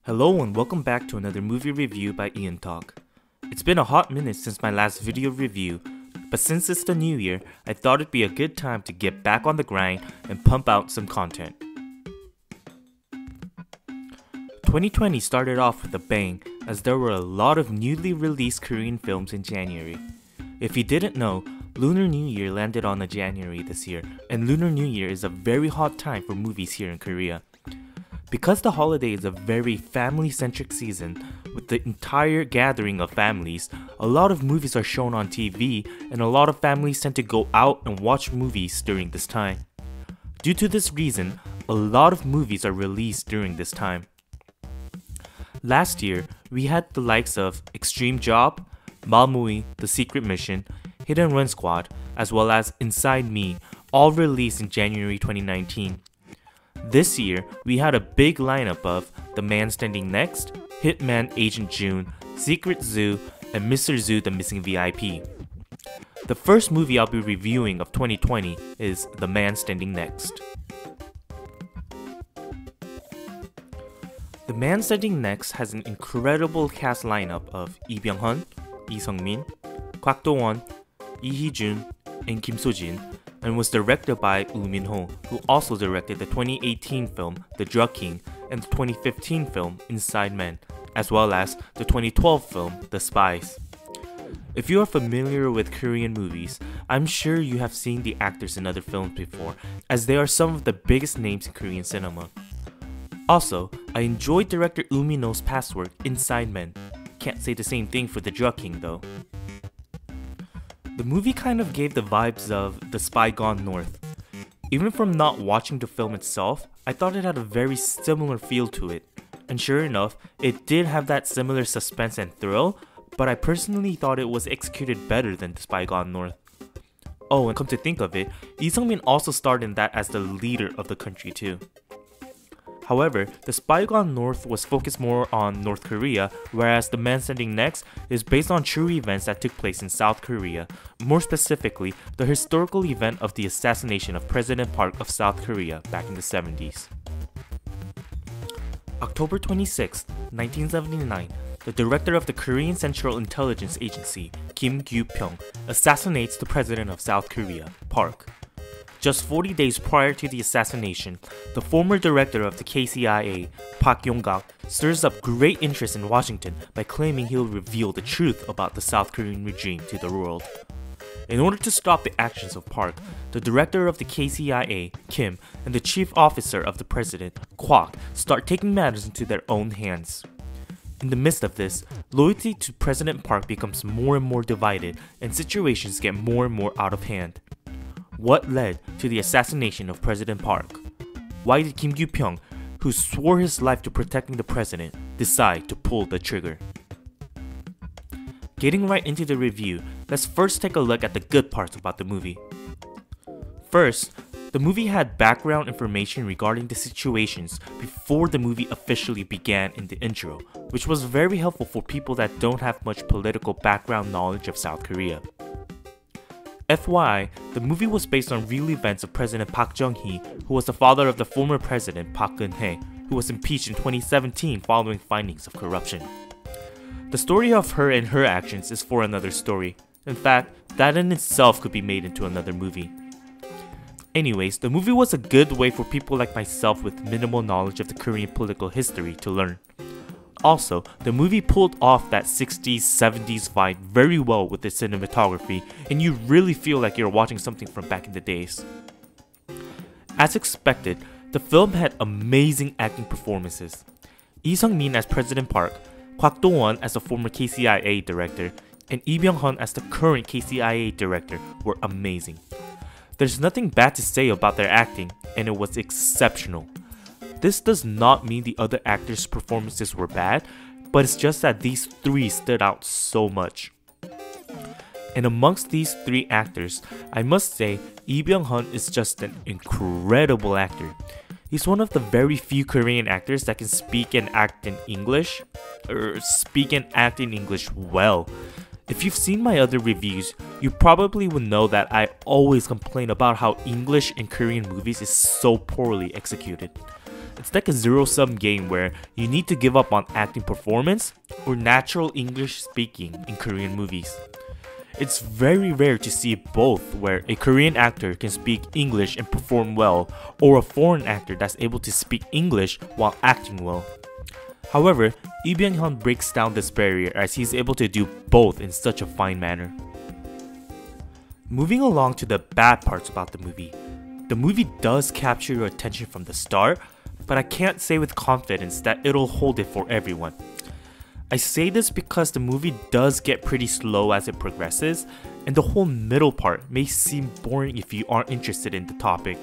Hello and welcome back to another movie review by EonTalk. It's been a hot minute since my last video review, but since it's the new year, I thought it'd be a good time to get back on the grind and pump out some content. 2020 started off with a bang as there were a lot of newly released Korean films in January. If you didn't know, Lunar New Year landed on a January this year, and Lunar New Year is a very hot time for movies here in Korea. Because the holiday is a very family-centric season, with the entire gathering of families, a lot of movies are shown on TV and a lot of families tend to go out and watch movies during this time. Due to this reason, a lot of movies are released during this time. Last year, we had the likes of Extreme Job, Malmui, The Secret Mission, Hit and Run Squad, as well as Inside Me, all released in January 2019. This year, we had a big lineup of The Man Standing Next, Hitman Agent June, Secret Zoo, and Mr. Zoo the Missing VIP. The first movie I'll be reviewing of 2020 is The Man Standing Next. The Man Standing Next has an incredible cast lineup of Lee Byung-Hun, Lee Sung-min, Kwak, Hee-Jun, and Kim So-Jin, and was directed by Woo Min-ho, who also directed the 2018 film The Drug King and the 2015 film Inside Men, as well as the 2012 film The Spies. If you are familiar with Korean movies, I'm sure you have seen the actors in other films before, as they are some of the biggest names in Korean cinema. Also, I enjoyed director Woo Min-ho's past work Inside Men. Can't say the same thing for The Drug King though. The movie kind of gave the vibes of The Spy Gone North. Even from not watching the film itself, I thought it had a very similar feel to it. And sure enough, it did have that similar suspense and thrill, but I personally thought it was executed better than The Spy Gone North. Oh, and come to think of it, Lee Sung-min also starred in that as the leader of the country too. However, The Spy Gone North was focused more on North Korea, whereas The Man Standing Next is based on true events that took place in South Korea, more specifically, the historical event of the assassination of President Park of South Korea back in the 70s. October 26, 1979, the director of the Korean Central Intelligence Agency, Kim Kyu-pyong, assassinates the president of South Korea, Park. Just 40 days prior to the assassination, the former director of the KCIA, Park Yong-gak, stirs up great interest in Washington by claiming he'll reveal the truth about the South Korean regime to the world. In order to stop the actions of Park, the director of the KCIA, Kim, and the chief officer of the president, Kwak, start taking matters into their own hands. In the midst of this, loyalty to President Park becomes more and more divided, and situations get more and more out of hand. What led to the assassination of President Park? Why did Kim Kyu-pyong, who swore his life to protecting the president, decide to pull the trigger? Getting right into the review, let's first take a look at the good parts about the movie. First, the movie had background information regarding the situations before the movie officially began in the intro, which was very helpful for people that don't have much political background knowledge of South Korea. FYI, the movie was based on real events of President Park Chung-hee, who was the father of the former president Park Geun-hye, who was impeached in 2017 following findings of corruption. The story of her and her actions is for another story. In fact, that in itself could be made into another movie. Anyways, the movie was a good way for people like myself with minimal knowledge of the Korean political history to learn. Also, the movie pulled off that 60s, 70s vibe very well with its cinematography, and you really feel like you're watching something from back in the days. As expected, the film had amazing acting performances. Lee Sung-min as President Park, Kwak Do-won as the former KCIA director, and Lee Byung-hun as the current KCIA director were amazing. There's nothing bad to say about their acting, and it was exceptional. This does not mean the other actors' performances were bad, but it's just that these three stood out so much. And amongst these three actors, I must say Lee Byung-hun is just an incredible actor. He's one of the very few Korean actors that can speak and act in English, well. If you've seen my other reviews, you probably would know that I always complain about how English in Korean movies is so poorly executed. It's like a zero-sum game where you need to give up on acting performance or natural English speaking in Korean movies. It's very rare to see both, where a Korean actor can speak English and perform well, or a foreign actor that's able to speak English while acting well. However, Lee Byung-Hun breaks down this barrier as he's able to do both in such a fine manner. Moving along to the bad parts about the movie does capture your attention from the start, but I can't say with confidence that it'll hold it for everyone. I say this because the movie does get pretty slow as it progresses, and the whole middle part may seem boring if you aren't interested in the topic.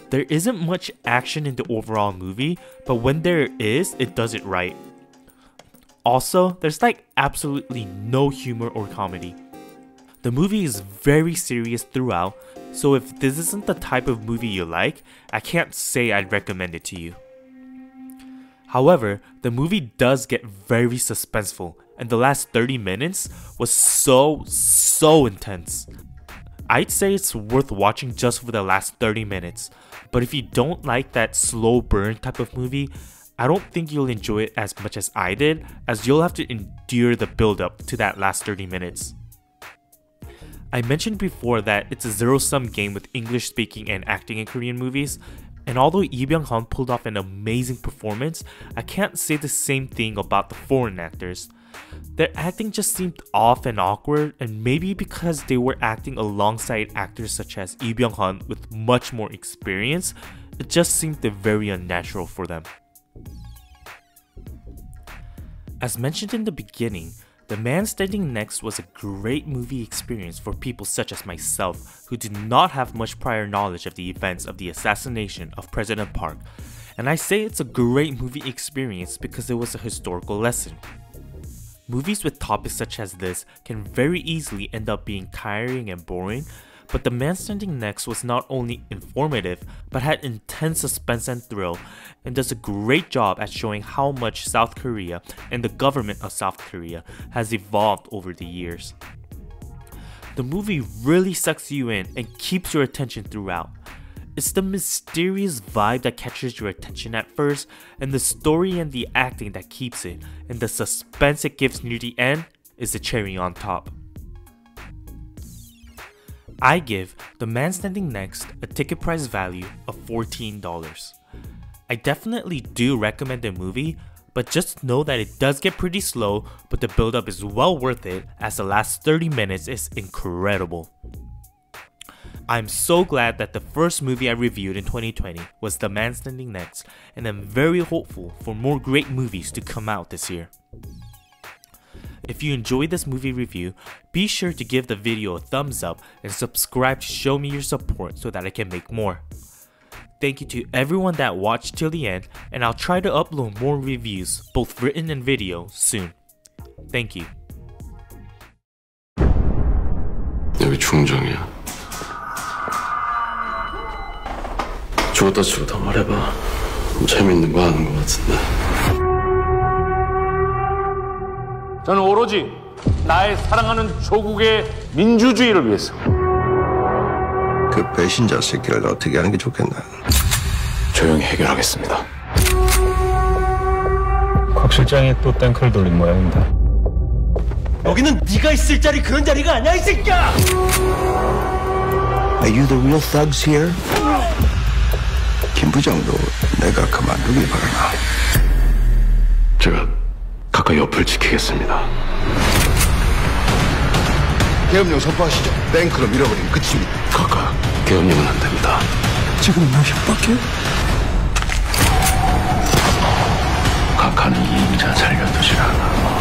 There isn't much action in the overall movie, but when there is, it does it right. Also, there's like absolutely no humor or comedy. The movie is very serious throughout, so if this isn't the type of movie you like, I can't say I'd recommend it to you. However, the movie does get very suspenseful, and the last 30 minutes was so intense. I'd say it's worth watching just for the last 30 minutes, but if you don't like that slow burn type of movie, I don't think you'll enjoy it as much as I did, as you'll have to endure the build up to that last 30 minutes. I mentioned before that it's a zero-sum game with English speaking and acting in Korean movies, and although Lee Byung-Hun pulled off an amazing performance, I can't say the same thing about the foreign actors. Their acting just seemed off and awkward, and maybe because they were acting alongside actors such as Lee Byung-Hun with much more experience, it just seemed very unnatural for them. As mentioned in the beginning, The Man Standing Next was a great movie experience for people such as myself who did not have much prior knowledge of the events of the assassination of President Park, and I say it's a great movie experience because it was a historical lesson. Movies with topics such as this can very easily end up being tiring and boring, but The Man Standing Next was not only informative, but had intense suspense and thrill, and does a great job at showing how much South Korea and the government of South Korea has evolved over the years. The movie really sucks you in and keeps your attention throughout. It's the mysterious vibe that catches your attention at first, and the story and the acting that keeps it, and the suspense it gives near the end is the cherry on top. I give The Man Standing Next a ticket price value of $14. I definitely do recommend the movie, but just know that it does get pretty slow, but the build up is well worth it as the last 30 minutes is incredible. I'm so glad that the first movie I reviewed in 2020 was The Man Standing Next, and I'm very hopeful for more great movies to come out this year. If you enjoyed this movie review, be sure to give the video a thumbs up and subscribe to show me your support so that I can make more. Thank you to everyone that watched till the end, and I'll try to upload more reviews, both written and video, soon. Thank you. 여기 중정이야. 죽었다 죽었다 말해봐. 재밌는 거 아는 거 같은데. 저는 오로지 나의 사랑하는 조국의 민주주의를 위해서. 그 배신자 새끼를 어떻게 하는 게 좋겠나? 조용히 해결하겠습니다. 곽 실장이 또 땡크를 돌린 모양입니다. 여기는 네가 있을 자리 그런 자리가 아니야 이 새끼야! Are you the real thugs here? 김 부장도 내가 그만두길 바라나. 제가 가까이 옆을 지키겠습니다. 계엄령 선포하시죠. 뱅크로 밀어버리면 끝입니다. 가까 계엄령은 안 됩니다. 지금 나 협박해? 각하는 이임자 살려두질 않아.